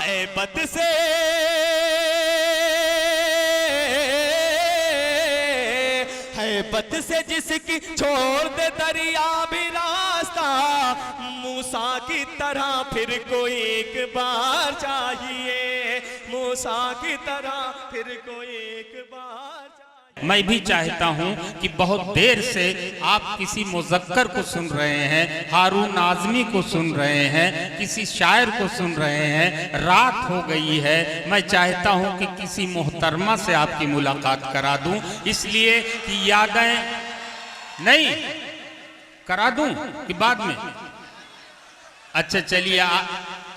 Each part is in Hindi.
हैबत से हैबत से जिसकी छोड़ दे दरिया भी रास्ता, मूसा की तरह फिर कोई एक बार चाहिए, मूसा की तरह फिर कोई एक बार चाहिए। मैं भी चाहता हूं कि बहुत देर से आप किसी मुज़क्कर को सुन रहे हैं, हारून आज़मी को सुन रहे हैं, किसी शायर को सुन रहे हैं, रात हो गई है। मैं चाहता हूं कि किसी मोहतरमा से आपकी मुलाकात करा दूं, इसलिए कि यादें नहीं करा दूं कि बाद में। अच्छा चलिए,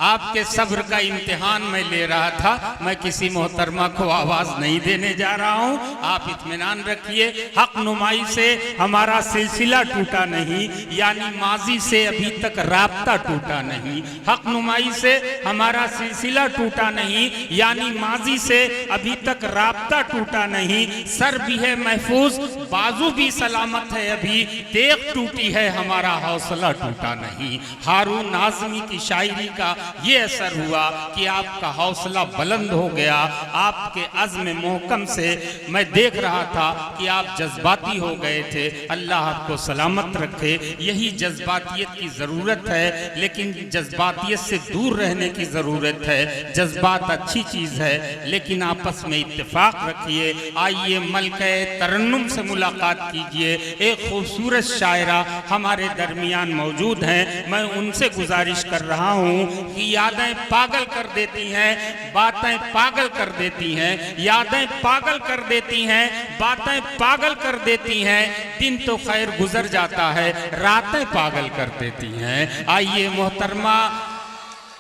आपके सब्र का इम्तिहान मैं ले रहा था, मैं किसी मोहतरमा को आवाज़ नहीं देने जा रहा हूँ, आप इत्मीनान रखिए। हक नुमाई से हमारा सिलसिला टूटा नहीं, यानी माजी से अभी तक राब्ता टूटा नहीं। हक नुमाई से हमारा सिलसिला टूटा नहीं, यानी माजी से अभी तक राब्ता टूटा नहीं। सर भी है महफूज, बाजू भी सलामत है, अभी तेग टूटी है, हमारा हौसला टूटा नहीं। हारून आज़मी की शायरी का ये असर हुआ कि आपका हौसला बुलंद हो गया। आपके अज़्म मोहकम से मैं देख रहा था कि आप जज्बाती हो गए थे। अल्लाह आपको सलामत रखे। यही जज्बातियत की ज़रूरत है, लेकिन जज्बातियत से दूर रहने की ज़रूरत है। जज्बात अच्छी चीज़ है, लेकिन आपस में इत्तेफाक रखिए। आइए मलके तरन्नुम से मुलाकात कीजिए। एक खूबसूरत शायरा हमारे दरमियान मौजूद हैं, मैं उनसे गुजारिश कर रहा हूँ कि यादें पागल कर देती हैं, बातें पागल कर देती हैं, यादें पागल कर देती हैं, बातें पागल कर देती हैं। दिन तो खैर गुजर जाता है, रातें पागल कर देती हैं। आइए मोहतरमा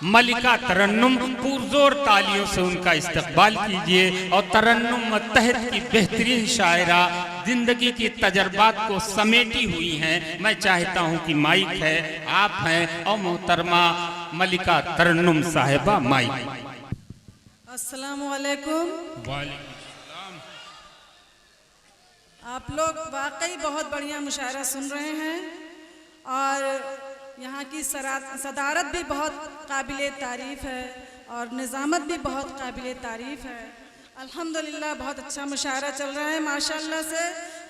मलिका तरन्नुम पुरजोर तालियों से उनका इस्तकबाल कीजिए। और तरन्नुम मुत्तहिद की बेहतरीन शायरा जिंदगी की तजर्बात को समेटी हुई हैं। मैं चाहता हूं कि माइक है, आप हैं, और मोहतरमा मलिका तरन्नुम साहिबा माइक। अस्सलामु अलैकुम। आप लोग वाकई बहुत बढ़िया मुशायरा सुन रहे हैं और यहाँ की सदारत भी बहुत काबिले तारीफ़ है और निज़ामत भी बहुत काबिले तारीफ़ है। अल्हम्दुलिल्लाह बहुत अच्छा मुशायरा चल रहा है माशाल्लाह से।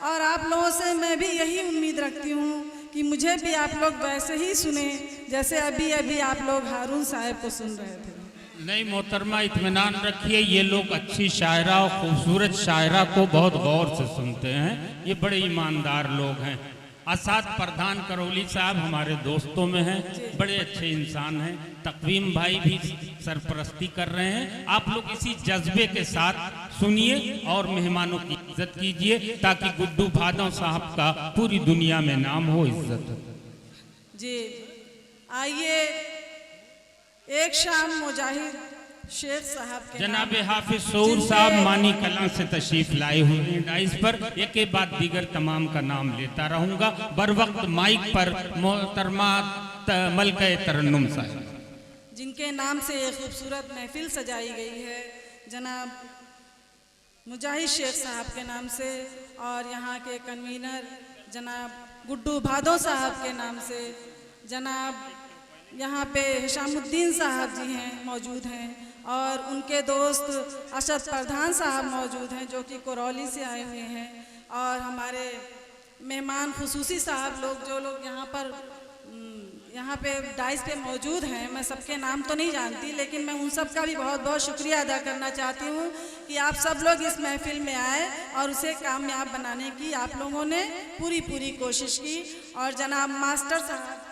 और आप लोगों से मैं भी यही उम्मीद रखती हूँ कि मुझे भी आप लोग वैसे ही सुने जैसे अभी अभी आप लोग हारून साहब को सुन रहे थे। नहीं मोहतरमा, इत्मीनान रखिए, ये लोग अच्छी शायरा और खूबसूरत शायरा को बहुत गौर से सुनते हैं। ये बड़े ईमानदार लोग हैं। असाद प्रधान करौली साहब हमारे दोस्तों में हैं, बड़े अच्छे इंसान हैं। तकवीम भाई भी सरपरस्ती कर रहे हैं। आप लोग इसी जज्बे के साथ सुनिए और मेहमानों की इज्जत कीजिए, ताकि गुड्डू भादों साहब का पूरी दुनिया में नाम हो, इज्जत हो। जी आइए, एक शाम मुजाहिद शेख साहब के जनाब हाफिज सऊर साहब मानी कलां से तशरीफ लाए हुए हैं डाइस पर। एक के बाद दीगर तमाम का नाम लेता रहूंगा। बर वक्त माइक पर मोहतरमा मलके तरन्नुम साहब, जिनके नाम से एक खूबसूरत महफिल सजाई गई है, जनाब मुजाहिद शेख साहब के नाम से, और यहाँ के कन्वीनर जनाब गुड्डू भादो साहब के नाम से, जनाब यहाँ पे हिशामुद्दीन साहब जी हैं मौजूद हैं, और उनके दोस्त अशद प्रधान साहब मौजूद हैं जो कि करौली से आए हुए हैं, और हमारे मेहमान खुसूसी साहब लोग जो लोग यहाँ पे डाइस पे मौजूद हैं। मैं सबके नाम तो नहीं जानती, लेकिन मैं उन सब का भी बहुत बहुत शुक्रिया अदा करना चाहती हूँ कि आप सब लोग इस महफिल में आए और उसे कामयाब बनाने की आप लोगों ने पूरी कोशिश की। और जनाब मास्टर साहब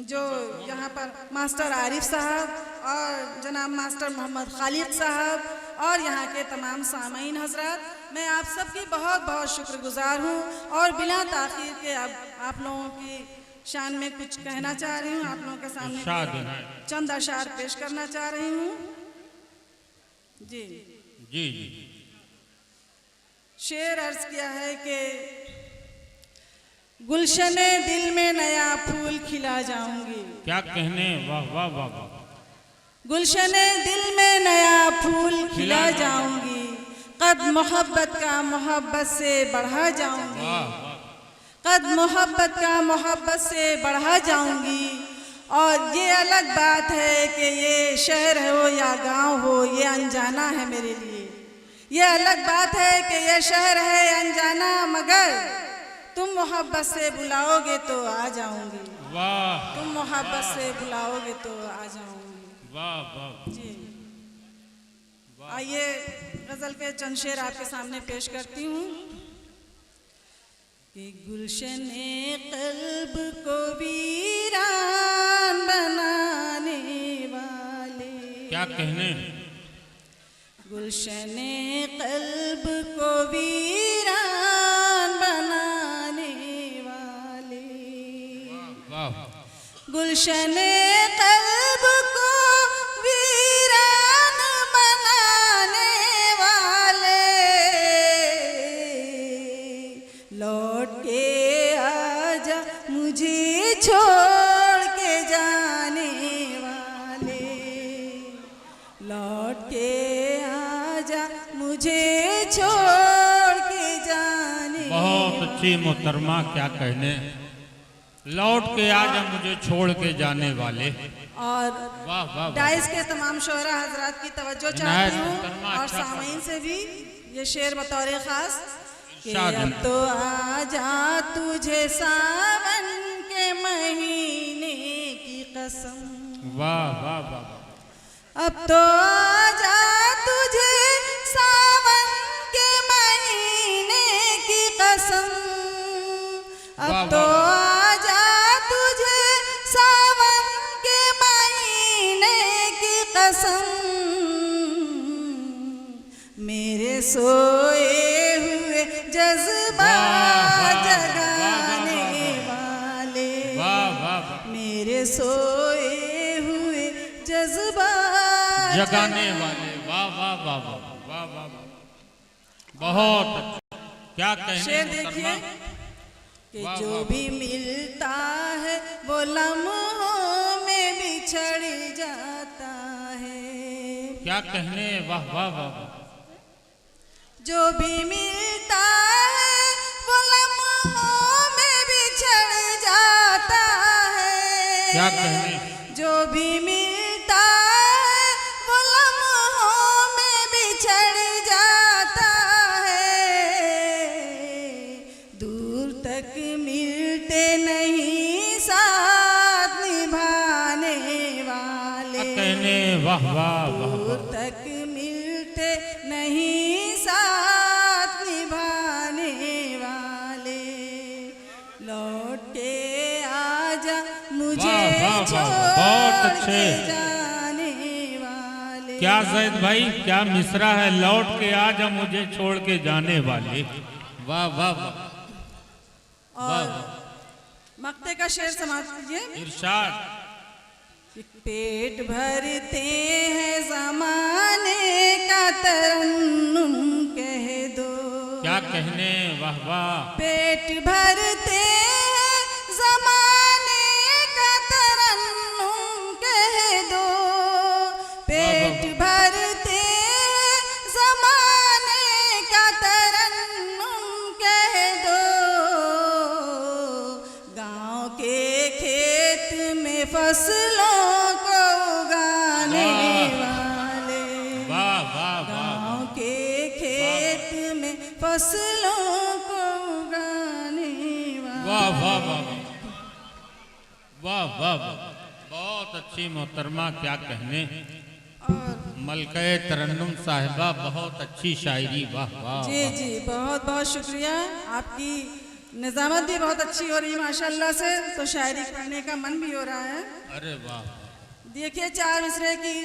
जो यहाँ पर मास्टर आरिफ साहब और जनाब मास्टर मोहम्मद खालिद साहब और यहाँ के तमाम सामीन हजरात, मैं आप सबकी बहुत बहुत शुक्रगुजार हूँ। और बिना ताख़ीर के अब आप लोगों की शान में कुछ कहना चाह रही हूँ, आप लोगों के सामने चंद अशार पेश करना चाह रही हूँ। जी जी शेर अर्ज किया है कि गुलशने दिल में नया फूल खिला जाऊंगी। क्या कहने, वाह वाह वाह वाह। गुलशने दिल में नया फूल खिला जाऊंगी, कद मोहब्बत का मोहब्बत से बढ़ा जाऊंगी, कद मोहब्बत का मोहब्बत से बढ़ा जाऊंगी। और ये अलग बात है कि ये शहर हो या गांव हो, ये अनजाना है मेरे लिए। ये अलग बात है कि ये शहर है अनजाना, मगर तुम मोहब्बत से बुलाओगे तो आ जाऊंगी। वाह, तुम मोहब्बत से बुलाओगे तो आ जाऊंगी। वाह वाह। जी, आइए गजल के चंद शेर आपके सामने पेश करती हूँ कि गुलशने क़ल्ब को वीरान बनाने वाले, क्या कहने, गुलशने क़ल्ब को वीरान बनाने वाले, वाह, गुलशने क़ल्ब को वीरान बनाने वाले, लौट के आजा मुझे छोड़ के जाने वाले, लौट के आजा मुझे छोड़ के जाने। बहुत अच्छी मोहतरमा, क्या कहने, लौट के आजा मुझे छोड़ के जाने वाले। और वाह वाह। डाइस के तमाम शोहरा हजरात की तवज्जो चाहती हूँ और सामईन से भी ये शेर बतौर खास कि अब तो आजा तुझे सावन के महीने की कसम। वाह वाह वाह। अब तो आजा तुझे सावन के महीने की कसम। अब तो आजा तुझे सावन के महीने की कसम। मेरे सोए हुए जज्बा जगाने वाले, मेरे सोए हुए जज्बा जगाने वाले। वाह वाह वाह वाह वाह वाह वाह। बहुत अच्छा। क्या कहने शेर देखिए कि जो भी मिलता है वो लम्हों में बिछड़ जाता है। क्या कहने, वाह वाह वाह। जो भी मिलता है वो लम्हों में बिछड़ जाता है। क्या कहने, जो भी मिलता है वो लम्हों में बिछड़ जाता है। दूर तक मिलते नहीं साथ निभाने वाले। क्या कहने, वाह वाह वाह। दूर तक मिलते नहीं साथ निभाने वाले। लौट के आजा मुझे बहुत छोड़ अच्छे। के जाने वाले। क्या ज़ैद भाई, क्या मिसरा है, लौट के आजा मुझे छोड़ के जाने वाले। वाह वाह वाह। और मक्ते का शेर समाप्त कीजिए। इरशाद। पेट भरते हैं ज़माने का तरन्नुम कह दो। क्या कहने, वाह वाह। पेट भरते हैं ज़माने का तरन्नुम कह दो। पेट भरते हैं ज़माने का तरन्नुम कह दो। गाँव के खेत में फसलों को उगाने वाले। वाह वाह वाह। गाँव के खेत में फसलों को उगाने वाले। वाह वाह वाह वाह वाह वाह। बहुत अच्छी मोहतरमा, क्या कहने। और मलके तरन्नुम साहिबा, बहुत अच्छी शायरी, वाह वाह। जी जी, बहुत बहुत शुक्रिया। आपकी निज़ामत भी बहुत अच्छी हो रही है माशाल्लाह से, तो शायरी पढ़ने का मन भी हो रहा है। अरे वाह। देखिए चार मिसरे की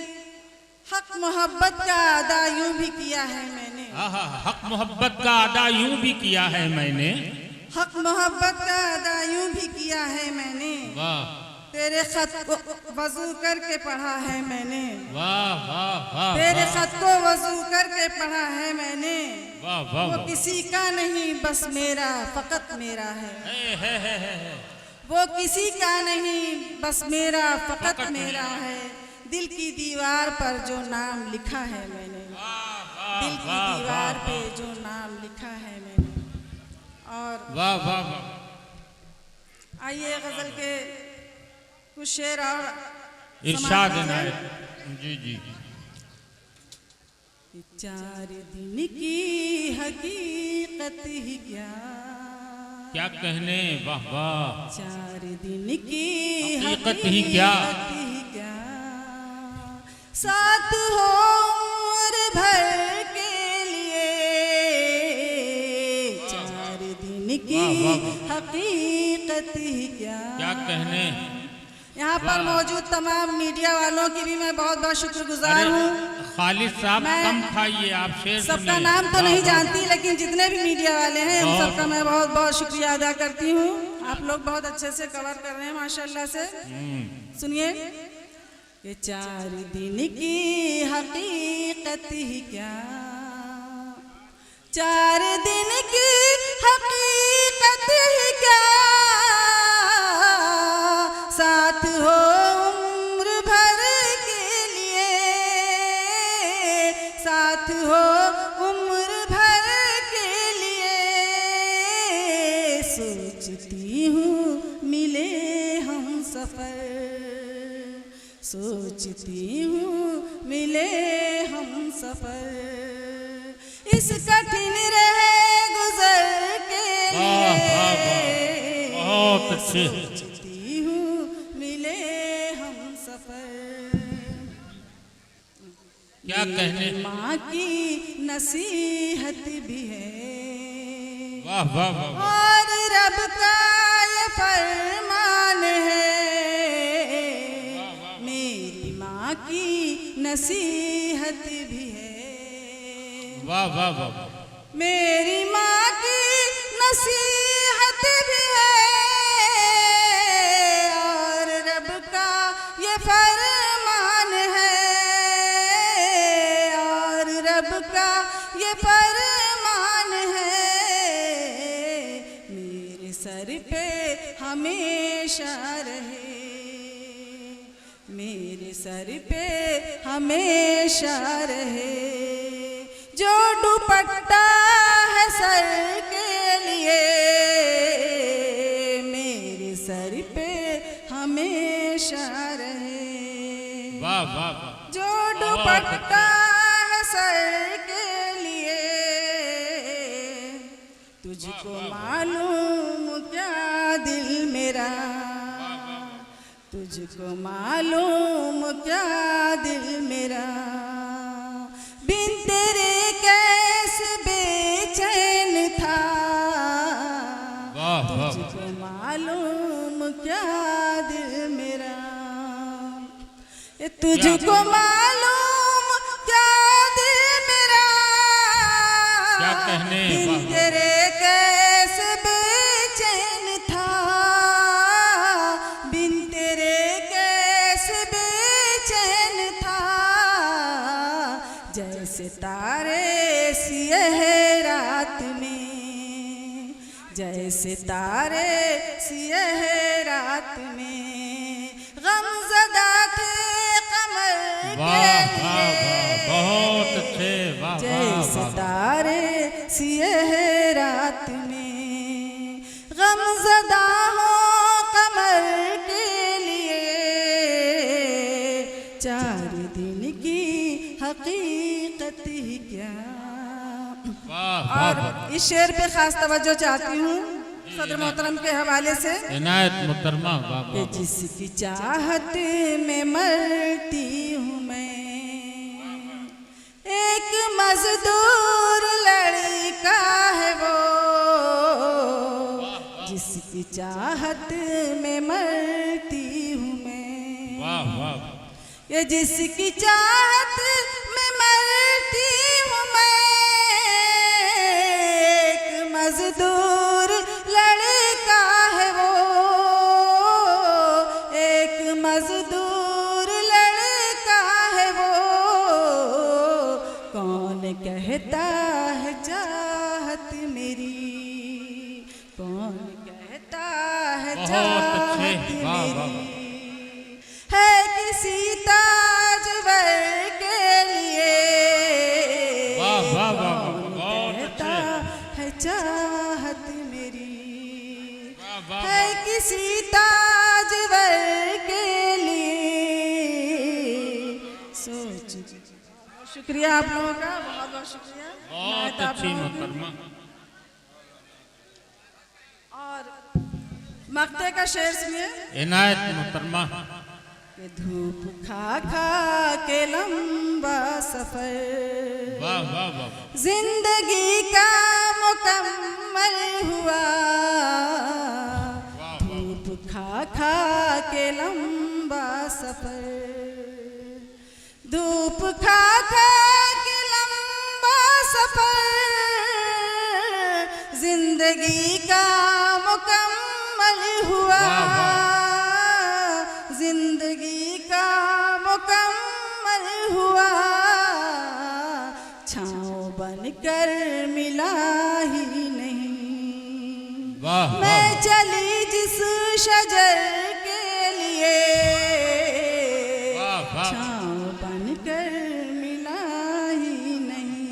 हक मोहब्बत का अदा यूं भी किया है मैंने। हक मोहब्बत का अदा यूं भी किया है मैंने। हक मोहब्बत का अदा यूं भी किया है मैंने। वाह। तेरे खत को वजू करके पढ़ा है मैंने। वाह वाह वाह। तेरे खत को वजू करके पढ़ा है मैंने। वाह वाह। वो किसी का नहीं बस मेरा फकत मेरा है। है। वो किसी का नहीं बस मेरा फकत मेरा है। दिल की दीवार पर जो नाम लिखा है मैंने। दिल की दीवार पे जो नाम लिखा है मैंने। और वाह वाह वाह। आइए गजल के कुछ शेर और इरशाद समाप्त इनायत। कीजिए। जी जी। 4 दिन की हकीकत ही क्या, क्या कहने, वाह वाह। 4 दिन की हकीकत ही क्या, साथ हो उम्र भर के लिए, 4 दिन की वाह, वाह, हकीकत ही क्या क्या। कहने। यहाँ पर मौजूद तमाम मीडिया वालों की भी मैं बहुत बहुत शुक्रगुजार अरे हूँ। खालिद साहब मैं कम खाइए, आप शेर सबका सुनिए। नाम तो वाह, नहीं वाह। जानती, लेकिन जितने भी मीडिया वाले हैं उन बहुत। सबका मैं बहुत बहुत शुक्रिया अदा करती हूँ। आप लोग बहुत अच्छे से कवर कर रहे हैं माशाल्लाह से। सुनिए, ये 4 दिन की हकीकत ही क्या, 4 दिन की हकीकत ही क्या, साथ हो उम्र भर के लिए, साथ हो उम्र भर के लिए, सोचती हूँ मिले हम सफर, सोचती हूँ मिले हम सफर, इस कठिन रहे गुजर के लिए, बहुत अच्छे। सोचती हूँ मिले हम सफर, क्या कहने। माँ की नसीहत भी है, वाह वाह वाह वाह। और रब का ये फरमान है, मेरी माँ की नसीहत भी है, वाह वाह वाह। मेरी माँ की नसीहत भी है, और रब का ये फरमान है, और रब का ये फरमान है, मेरे सर पे हमेशा रहे, मेरे सर पे हमेशा रहे, जो दुपट्टा है सर के लिए, मेरे सर पे हमेशा रहे, वाह वाह वाह। जो दुपट्टा है सर के लिए, तुझको मालूम क्या दिल मेरा, तुझको मालूम क्या दिल मेरा, बिन तेरे कैसे बेचैन था, वाह वाह। तुझको मालूम क्या दिल मेरा, ये तुझको मालूम क्या दिल मेरा, क्या कहने, बिन वाह, वाह। तेरे कैसे बेचैन था, बिन तेरे कैसे बेचैन था, जैसे तारे सिए हैं रात में, जैसे तारे सिए हैं रात में, गमज़दा थे कमर के वाह वाह वाह। लिए, बहुत अच्छे, वाह वाह जैसे वाह। तारे सिए हैं रात में, गमज़दा हो कमर के लिए, 4 दिन की हकीकत ही क्या। वाह वाह और वाह। इस शेर पे खास तवज्जो चाहती हूँ सदर मोहतरम के हवाले से, इनायत मुहतरमा, वाह कि वाह। जिसकी चाहत में मरती हूँ मैं, एक मजदूर लड़का है वो, जिसकी चाहत में मरती हूँ मैं, वाह वाह। ये जिसकी चाहत में मरती हूँ मैं, एक मजदूर लड़का है वो, एक मजदूर लड़का है वो, कौन कहता है चाहत मेरी, कौन कहता है बहुत चाहत अच्छे, वाह, वाह, मेरी, है किसी ताजवर के लिए, वाह वाह वाह वाह। कौन बहुत कहता अच्छे, है चाहत मेरी, वाह वाह है किसी ताजवर के शुक्रिया आप लोगों का, बहुत बहुत शुक्रिया। बहुत इनायत आप अच्छी लोगों की। मोहतरमा। और मक्ते का शेर सुनिए इनायत मोहतरमा। कि धूप खा खा के लंबा सफर वाह वाह वाह। जिंदगी का मुकम्मल हुआ, धूप खा खा के लंबा सफर, धूप खा खा के लंबा सफर, जिंदगी का मुकम्मल हुआ, जिंदगी का मुकम्मल हुआ, छाँव बनकर मिला ही नहीं। वाह मैं वाह। चली जिस शजर के लिए, वाह वाह। छाँव बनकर मिला ही नहीं।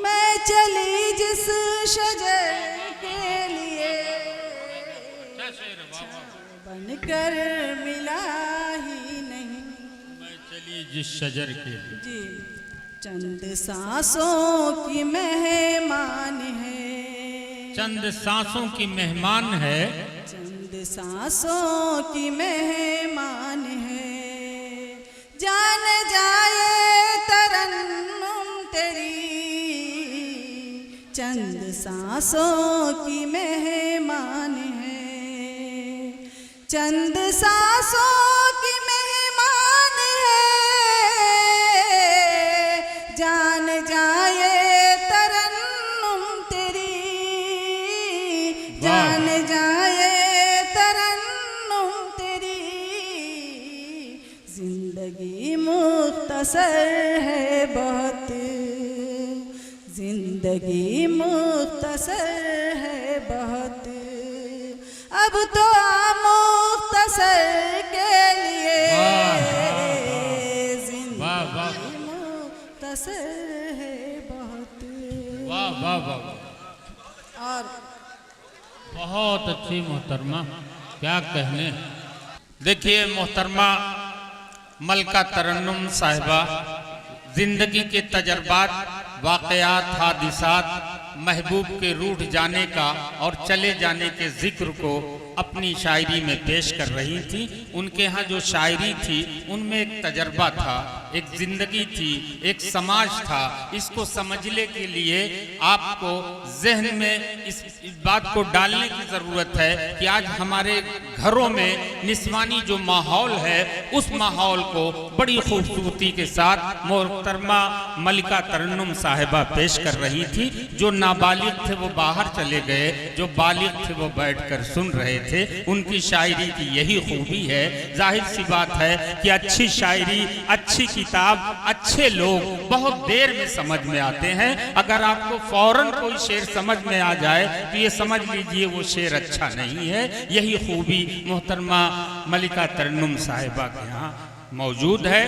मैं चली जिस शजर के लिए, बनकर मिला ही नहीं। मैं चली जिस शजर के लिए। जी, चंद सांसों की मेहमान है, चंद सांसों की मेहमान है, चंद सांसों की मेहमान है, जान जाए तरन्नुम तेरी, चंद सांसों की मेहमान है, चंद सांसों की मेहमान है, जान जाए तरन्नुम तेरी, जान जाए तरन्नुम तेरी, जिंदगी मुख्तसर है बहुत, जिंदगी मुख्तसर है बहुत, अब तो मुख्तसर के लिए, वाह वाह। जिंदगी मुख्तसर है बहुत। वाह वाह वाह। और बहुत अच्छी मोहतरमा, क्या कहने। देखिए मोहतरमा मलका तरन्नुम साहिबा जिंदगी के तजर्बात, वाक़यात, हादिसात, महबूब के रूठ जाने का और चले जाने के जिक्र को अपनी शायरी में पेश कर रही थी। उनके यहाँ जो शायरी थी उनमें एक तजर्बा था, एक जिंदगी थी, एक समाज था। इसको समझने के लिए आपको जहन में इस बात को डालने की ज़रूरत है कि आज हमारे घरों में निस्वानी जो माहौल है उस माहौल को बड़ी खूबसूरती के साथ मोहतरमा मलिका तरन्नुम साहिबा पेश कर रही थी। जो नाबालिग थे वो बाहर चले गए, जो बालिग थे वो बैठकर सुन रहे थे। उनकी शायरी की यही खूबी है। जाहिर सी बात है कि अच्छी शायरी, अच्छी किताब, अच्छे लोग बहुत देर में समझ में आते हैं। अगर आपको फौरन कोई शेर समझ में आ जाए तो ये समझ लीजिए वो शेर अच्छा नहीं है। यही खूबी मोहतरमा मलिका तरन्नुम साहिबा के यहाँ मौजूद है।